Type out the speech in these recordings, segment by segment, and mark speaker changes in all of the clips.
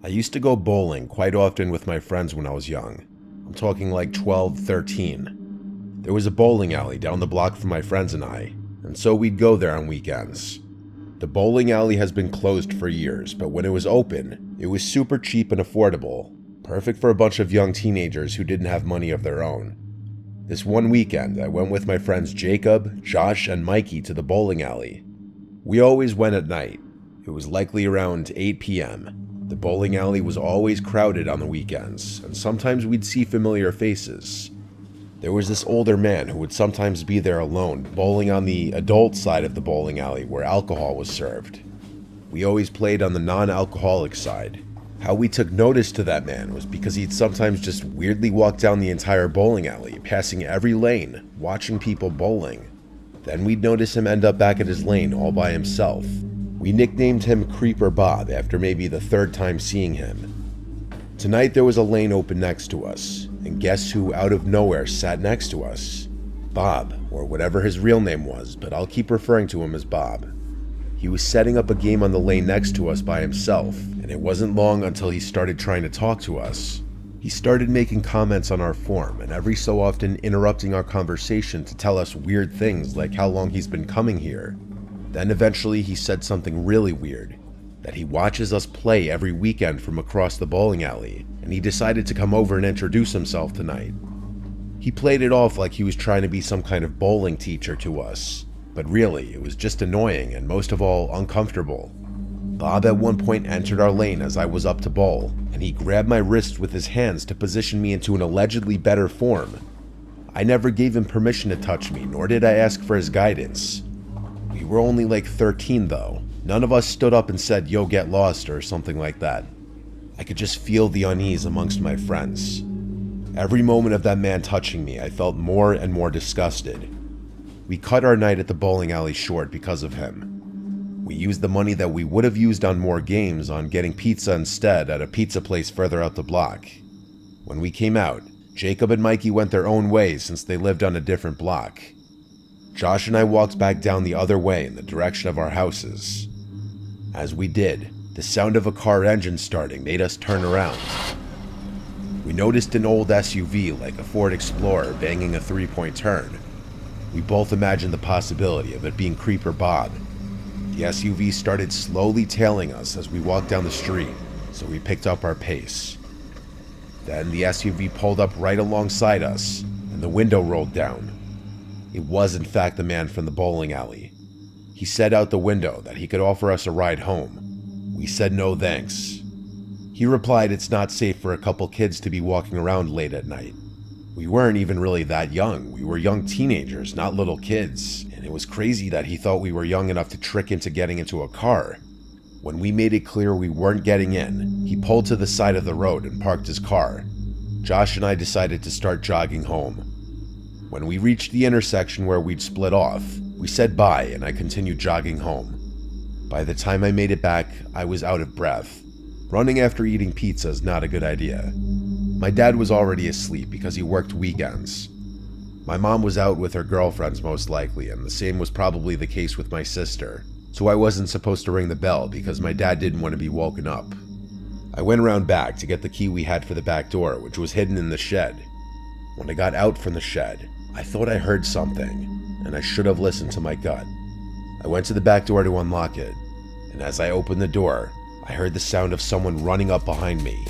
Speaker 1: I used to go bowling quite often with my friends when I was young. I'm talking like 12, 13. There was a bowling alley down the block from my friends and I, and so we'd go there on weekends. The bowling alley has been closed for years, but when it was open, it was super cheap and affordable, perfect for a bunch of young teenagers who didn't have money of their own. This one weekend, I went with my friends Jacob, Josh, and Mikey to the bowling alley. We always went at night. It was likely around 8 p.m. The bowling alley was always crowded on the weekends, and sometimes we'd see familiar faces. There was this older man who would sometimes be there alone, bowling on the adult side of the bowling alley where alcohol was served. We always played on the non-alcoholic side. How we took notice to that man was because he'd sometimes just weirdly walk down the entire bowling alley, passing every lane, watching people bowling. Then we'd notice him end up back at his lane all by himself. We nicknamed him Creeper Bob after maybe the third time seeing him. Tonight there was a lane open next to us, and guess who out of nowhere sat next to us? Bob, or whatever his real name was, but I'll keep referring to him as Bob. He was setting up a game on the lane next to us by himself, and it wasn't long until he started trying to talk to us. He started making comments on our form, and every so often interrupting our conversation to tell us weird things like how long he's been coming here. Then eventually he said something really weird, that he watches us play every weekend from across the bowling alley, and he decided to come over and introduce himself tonight. He played it off like he was trying to be some kind of bowling teacher to us, but really it was just annoying and most of all uncomfortable. Bob at one point entered our lane as I was up to bowl, and he grabbed my wrist with his hands to position me into an allegedly better form. I never gave him permission to touch me, nor did I ask for his guidance. We were only like 13 though. None of us stood up and said, "Yo, get lost," or something like that. I could just feel the unease amongst my friends. Every moment of that man touching me, I felt more and more disgusted. We cut our night at the bowling alley short because of him. We used the money that we would have used on more games on getting pizza instead at a pizza place further out the block. When we came out, Jacob and Mikey went their own ways since they lived on a different block. Josh and I walked back down the other way in the direction of our houses. As we did, the sound of a car engine starting made us turn around. We noticed an old SUV like a Ford Explorer banging a three-point turn. We both imagined the possibility of it being Creeper Bob. The SUV started slowly tailing us as we walked down the street, so we picked up our pace. Then the SUV pulled up right alongside us, and the window rolled down. It was in fact the man from the bowling alley. He said out the window that he could offer us a ride home. We said no thanks. He replied it's not safe for a couple kids to be walking around late at night. We weren't even really that young. We were young teenagers, not little kids, and it was crazy that he thought we were young enough to trick into getting into a car. When we made it clear we weren't getting in, he pulled to the side of the road and parked his car. Josh and I decided to start jogging home. When we reached the intersection where we'd split off, we said bye and I continued jogging home. By the time I made it back, I was out of breath. Running after eating pizza is not a good idea. My dad was already asleep because he worked weekends. My mom was out with her girlfriends most likely, and the same was probably the case with my sister, so I wasn't supposed to ring the bell because my dad didn't want to be woken up. I went around back to get the key we had for the back door, which was hidden in the shed. When I got out from the shed, I thought I heard something, and I should have listened to my gut. I went to the back door to unlock it, and as I opened the door, I heard the sound of someone running up behind me.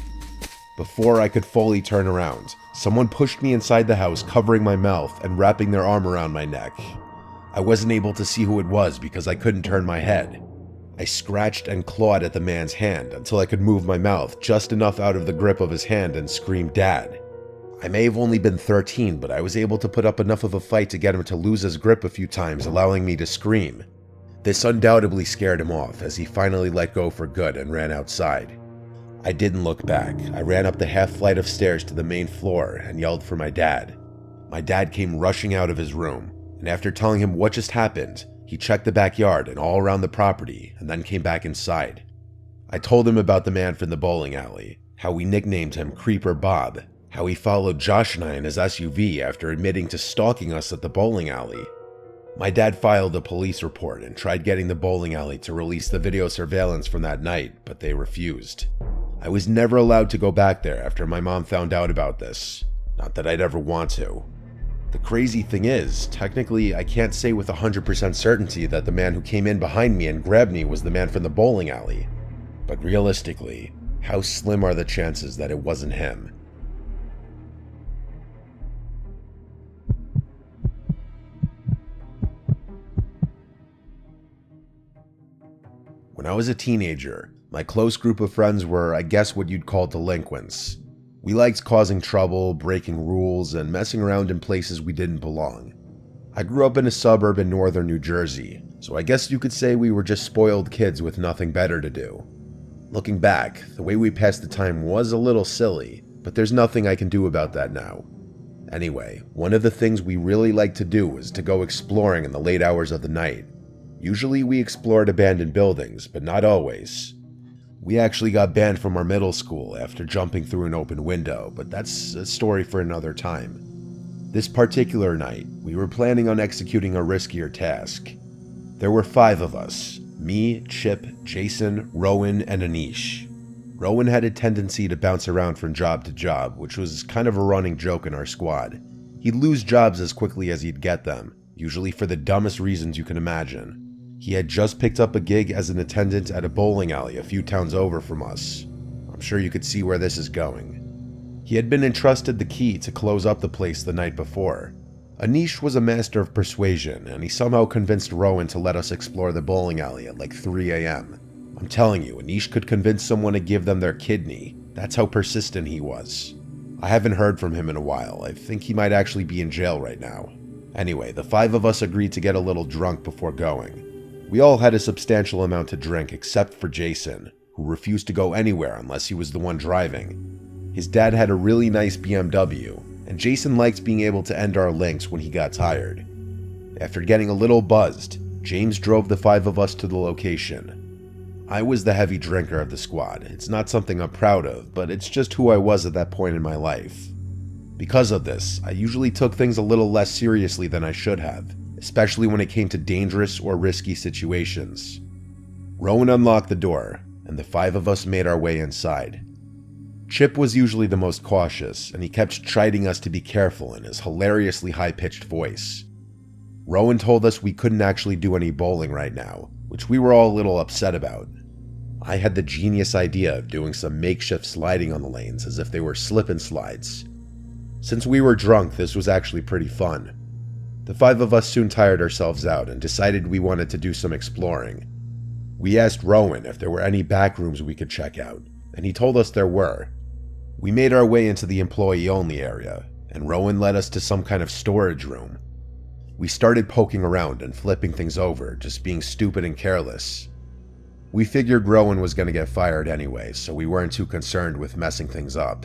Speaker 1: Before I could fully turn around, someone pushed me inside the house, covering my mouth and wrapping their arm around my neck. I wasn't able to see who it was because I couldn't turn my head. I scratched and clawed at the man's hand until I could move my mouth just enough out of the grip of his hand and scream, "Dad." I may have only been 13, but I was able to put up enough of a fight to get him to lose his grip a few times, allowing me to scream. This undoubtedly scared him off as he finally let go for good and ran outside. I didn't look back. I ran up the half flight of stairs to the main floor and yelled for my dad. My dad came rushing out of his room, and after telling him what just happened, he checked the backyard and all around the property and then came back inside. I told him about the man from the bowling alley, how we nicknamed him Creeper Bob, how he followed Josh and I in his SUV after admitting to stalking us at the bowling alley. My dad filed a police report and tried getting the bowling alley to release the video surveillance from that night, but they refused. I was never allowed to go back there after my mom found out about this. Not that I'd ever want to. The crazy thing is, technically I can't say with 100% certainty that the man who came in behind me and grabbed me was the man from the bowling alley. But realistically, how slim are the chances that it wasn't him? When I was a teenager, my close group of friends were, I guess, what you'd call delinquents. We liked causing trouble, breaking rules, and messing around in places we didn't belong. I grew up in a suburb in northern New Jersey, so I guess you could say we were just spoiled kids with nothing better to do. Looking back, the way we passed the time was a little silly, but there's nothing I can do about that now. Anyway, one of the things we really liked to do was to go exploring in the late hours of the night. Usually we explored abandoned buildings, but not always. We actually got banned from our middle school after jumping through an open window, but that's a story for another time. This particular night, we were planning on executing a riskier task. There were 5 of us: me, Chip, Jason, Rowan, and Anish. Rowan had a tendency to bounce around from job to job, which was kind of a running joke in our squad. He'd lose jobs as quickly as he'd get them, usually for the dumbest reasons you can imagine. He had just picked up a gig as an attendant at a bowling alley a few towns over from us. I'm sure you could see where this is going. He had been entrusted the key to close up the place the night before. Anish was a master of persuasion, and he somehow convinced Rowan to let us explore the bowling alley at like 3 a.m. I'm telling you, Anish could convince someone to give them their kidney. That's how persistent he was. I haven't heard from him in a while. I think he might actually be in jail right now. Anyway, the 5 of us agreed to get a little drunk before going. We all had a substantial amount to drink except for Jason, who refused to go anywhere unless he was the one driving. His dad had a really nice BMW, and Jason liked being able to end our links when he got tired. After getting a little buzzed, James drove the 5 of us to the location. I was the heavy drinker of the squad. It's not something I'm proud of, but it's just who I was at that point in my life. Because of this, I usually took things a little less seriously than I should have, especially when it came to dangerous or risky situations. Rowan unlocked the door, and the 5 of us made our way inside. Chip was usually the most cautious, and he kept chiding us to be careful in his hilariously high-pitched voice. Rowan told us we couldn't actually do any bowling right now, which we were all a little upset about. I had the genius idea of doing some makeshift sliding on the lanes as if they were slip-and-slides. Since we were drunk, this was actually pretty fun. The 5 of us soon tired ourselves out and decided we wanted to do some exploring. We asked Rowan if there were any back rooms we could check out, and he told us there were. We made our way into the employee-only area, and Rowan led us to some kind of storage room. We started poking around and flipping things over, just being stupid and careless. We figured Rowan was going to get fired anyway, so we weren't too concerned with messing things up.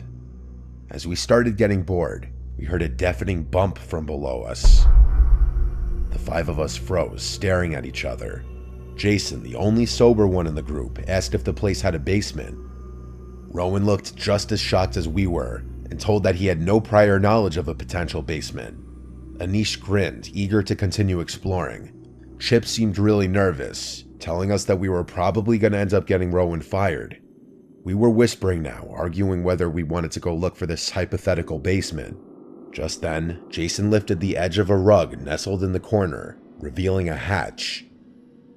Speaker 1: As we started getting bored, we heard a deafening bump from below us. The 5 of us froze, staring at each other. Jason, the only sober one in the group, asked if the place had a basement. Rowan looked just as shocked as we were, and told that he had no prior knowledge of a potential basement. Anish grinned, eager to continue exploring. Chip seemed really nervous, telling us that we were probably going to end up getting Rowan fired. We were whispering now, arguing whether we wanted to go look for this hypothetical basement. Just then, Jason lifted the edge of a rug nestled in the corner, revealing a hatch.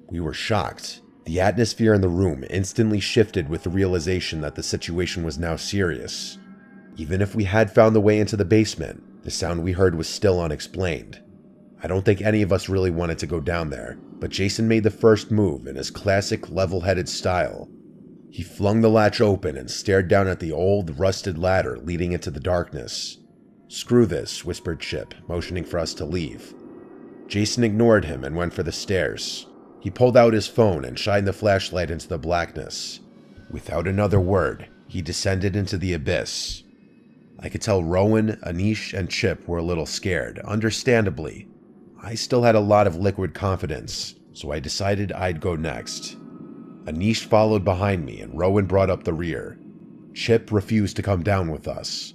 Speaker 1: We were shocked. The atmosphere in the room instantly shifted with the realization that the situation was now serious. Even if we had found the way into the basement, the sound we heard was still unexplained. I don't think any of us really wanted to go down there, but Jason made the first move in his classic level-headed style. He flung the latch open and stared down at the old, rusted ladder leading into the darkness. "Screw this," whispered Chip, motioning for us to leave. Jason ignored him and went for the stairs. He pulled out his phone and shined the flashlight into the blackness. Without another word, he descended into the abyss. I could tell Rowan, Anish, and Chip were a little scared, understandably. I still had a lot of liquid confidence, so I decided I'd go next. Anish followed behind me and Rowan brought up the rear. Chip refused to come down with us.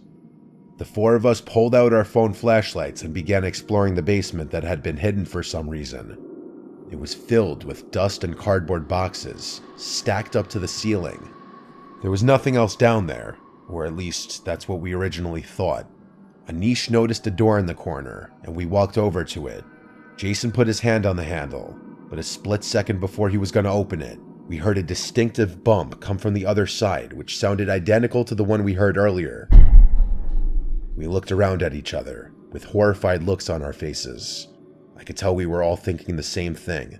Speaker 1: The 4 of us pulled out our phone flashlights and began exploring the basement that had been hidden for some reason. It was filled with dust and cardboard boxes, stacked up to the ceiling. There was nothing else down there, or at least that's what we originally thought. Anish noticed a door in the corner, and we walked over to it. Jason put his hand on the handle, but a split second before he was going to open it, we heard a distinctive bump come from the other side, which sounded identical to the one we heard earlier. We looked around at each other, with horrified looks on our faces. I could tell we were all thinking the same thing.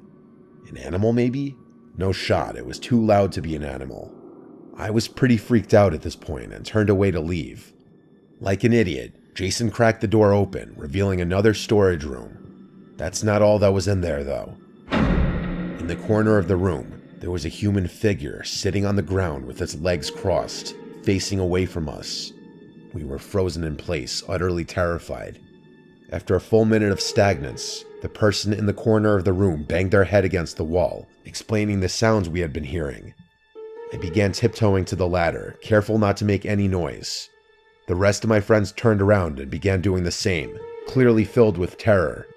Speaker 1: An animal, maybe? No shot, it was too loud to be an animal. I was pretty freaked out at this point and turned away to leave. Like an idiot, Jason cracked the door open, revealing another storage room. That's not all that was in there, though. In the corner of the room, there was a human figure sitting on the ground with its legs crossed, facing away from us. We were frozen in place, utterly terrified. After a full minute of stagnance, the person in the corner of the room banged their head against the wall, explaining the sounds we had been hearing. I began tiptoeing to the ladder, careful not to make any noise. The rest of my friends turned around and began doing the same, clearly filled with terror.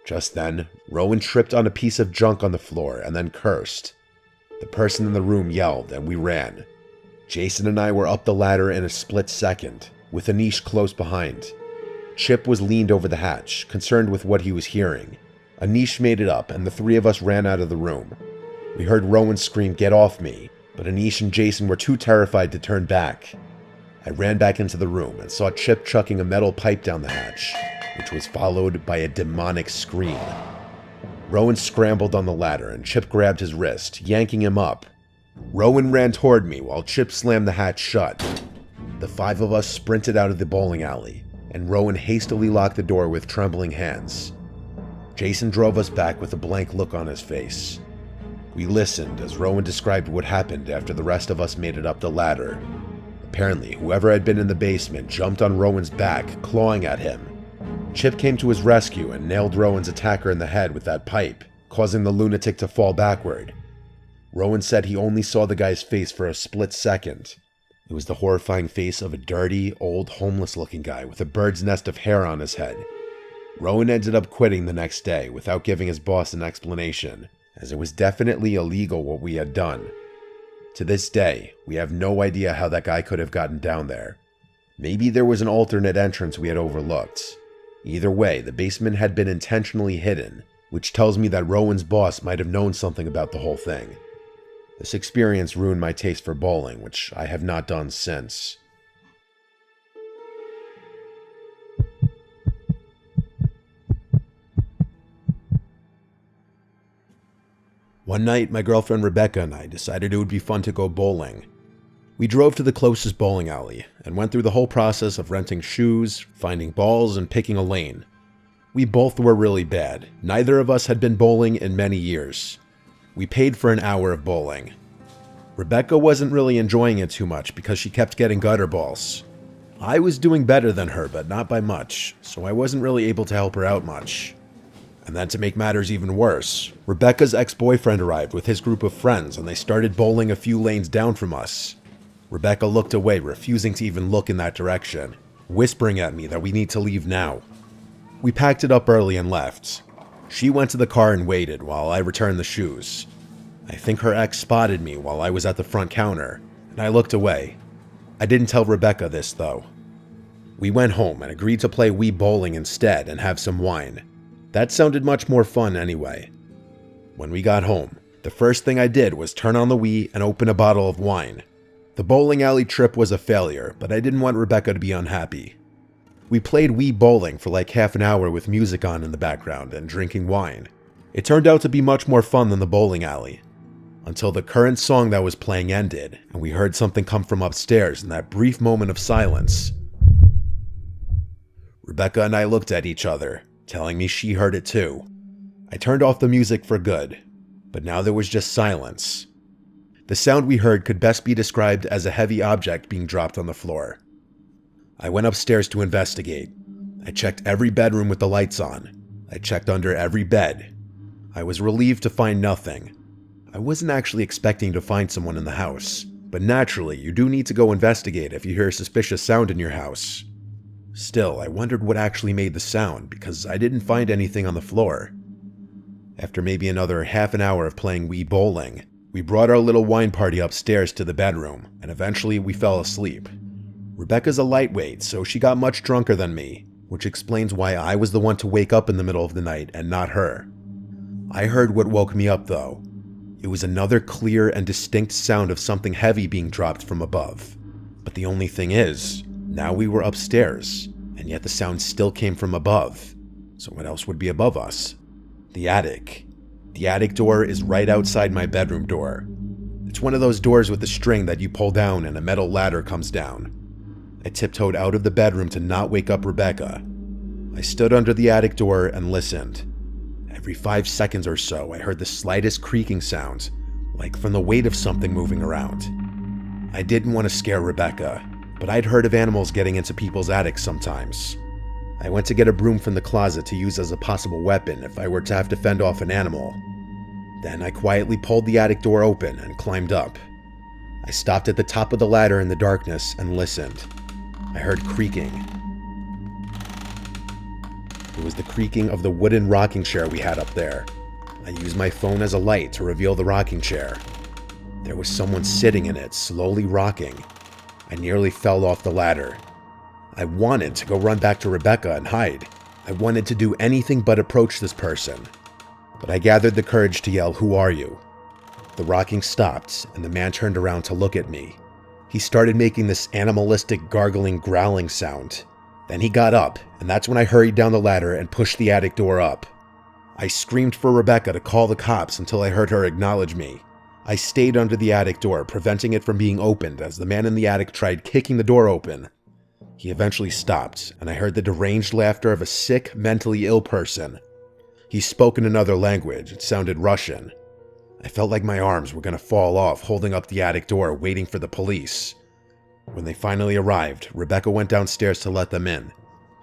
Speaker 1: Just then, Rowan tripped on a piece of junk on the floor and then cursed. The person in the room yelled, and we ran. Jason and I were up the ladder in a split second, with Anish close behind. Chip was leaned over the hatch, concerned with what he was hearing. Anish made it up, and the three of us ran out of the room. We heard Rowan scream, "Get off me," but Anish and Jason were too terrified to turn back. I ran back into the room and saw Chip chucking a metal pipe down the hatch, which was followed by a demonic scream. Rowan scrambled on the ladder and Chip grabbed his wrist, yanking him up. Rowan ran toward me while Chip slammed the hatch shut. The five of us sprinted out of the bowling alley, and Rowan hastily locked the door with trembling hands. Jason drove us back with a blank look on his face. We listened as Rowan described what happened after the rest of us made it up the ladder. Apparently, whoever had been in the basement jumped on Rowan's back, clawing at him. Chip came to his rescue and nailed Rowan's attacker in the head with that pipe, causing the lunatic to fall backward. Rowan said he only saw the guy's face for a split second. It was the horrifying face of a dirty, old, homeless-looking guy with a bird's nest of hair on his head. Rowan ended up quitting the next day without giving his boss an explanation, as it was definitely illegal what we had done. To this day, we have no idea how that guy could have gotten down there. Maybe there was an alternate entrance we had overlooked. Either way, the basement had been intentionally hidden, which tells me that Rowan's boss might have known something about the whole thing. This experience ruined my taste for bowling, which I have not done since. One night, my girlfriend Rebecca and I decided it would be fun to go bowling. We drove to the closest bowling alley and went through the whole process of renting shoes, finding balls, and picking a lane. We both were really bad. Neither of us had been bowling in many years. We paid for an hour of bowling. Rebecca wasn't really enjoying it too much because she kept getting gutter balls. I was doing better than her, but not by much, so I wasn't really able to help her out much. And then to make matters even worse, Rebecca's ex-boyfriend arrived with his group of friends and they started bowling a few lanes down from us. Rebecca looked away, refusing to even look in that direction, whispering at me that we need to leave now. We packed it up early and left. She went to the car and waited while I returned the shoes. I think her ex spotted me while I was at the front counter, and I looked away. I didn't tell Rebecca this, though. We went home and agreed to play Wii bowling instead and have some wine. That sounded much more fun anyway. When we got home, the first thing I did was turn on the Wii and open a bottle of wine. The bowling alley trip was a failure, but I didn't want Rebecca to be unhappy. We played Wii bowling for like half an hour with music on in the background and drinking wine. It turned out to be much more fun than the bowling alley. Until the current song that was playing ended, and we heard something come from upstairs in that brief moment of silence. Rebecca and I looked at each other, telling me she heard it too. I turned off the music for good, but now there was just silence. The sound we heard could best be described as a heavy object being dropped on the floor. I went upstairs to investigate. I checked every bedroom with the lights on. I checked under every bed. I was relieved to find nothing. I wasn't actually expecting to find someone in the house, but naturally, you do need to go investigate if you hear a suspicious sound in your house. Still, I wondered what actually made the sound because I didn't find anything on the floor. After maybe another half an hour of playing Wii bowling, We brought our little wine party upstairs to the bedroom, and eventually we fell asleep. Rebecca's a lightweight, so she got much drunker than me, which explains why I was the one to wake up in the middle of the night and not her. I heard what woke me up though. It was another clear and distinct sound of something heavy being dropped from above. But the only thing is, now we were upstairs, and yet the sound still came from above. So what else would be above us? The attic. The attic door is right outside my bedroom door. It's one of those doors with a string that you pull down and a metal ladder comes down. I tiptoed out of the bedroom to not wake up Rebecca. I stood under the attic door and listened. Every 5 seconds or so, I heard the slightest creaking sound, like from the weight of something moving around. I didn't want to scare Rebecca, but I'd heard of animals getting into people's attics sometimes. I went to get a broom from the closet to use as a possible weapon if I were to have to fend off an animal. Then I quietly pulled the attic door open and climbed up. I stopped at the top of the ladder in the darkness and listened. I heard creaking. It was the creaking of the wooden rocking chair we had up there. I used my phone as a light to reveal the rocking chair. There was someone sitting in it, slowly rocking. I nearly fell off the ladder. I wanted to go run back to Rebecca and hide. I wanted to do anything but approach this person. But I gathered the courage to yell, "Who are you?" The rocking stopped, and the man turned around to look at me. He started making this animalistic gargling, growling sound. Then he got up, and that's when I hurried down the ladder and pushed the attic door up. I screamed for Rebecca to call the cops until I heard her acknowledge me. I stayed under the attic door, preventing it from being opened as the man in the attic tried kicking the door open. He eventually stopped, and I heard the deranged laughter of a sick, mentally ill person. He spoke in another language. It sounded Russian. I felt like my arms were going to fall off, holding up the attic door, waiting for the police. When they finally arrived, Rebecca went downstairs to let them in.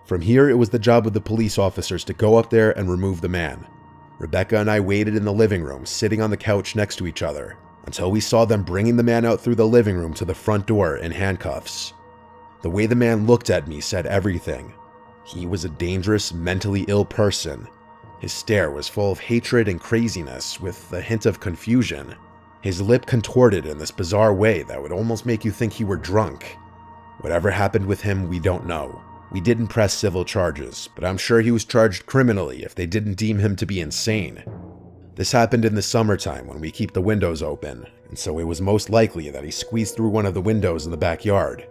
Speaker 1: From here, it was the job of the police officers to go up there and remove the man. Rebecca and I waited in the living room, sitting on the couch next to each other, until we saw them bringing the man out through the living room to the front door in handcuffs. The way the man looked at me said everything. He was a dangerous, mentally ill person. His stare was full of hatred and craziness, with a hint of confusion. His lip contorted in this bizarre way that would almost make you think he were drunk. Whatever happened with him, we don't know. We didn't press civil charges, but I'm sure he was charged criminally if they didn't deem him to be insane. This happened in the summertime when we keep the windows open, and so it was most likely that he squeezed through one of the windows in the backyard.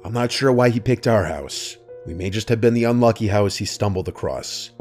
Speaker 1: I'm not sure why he picked our house. We may just have been the unlucky house he stumbled across.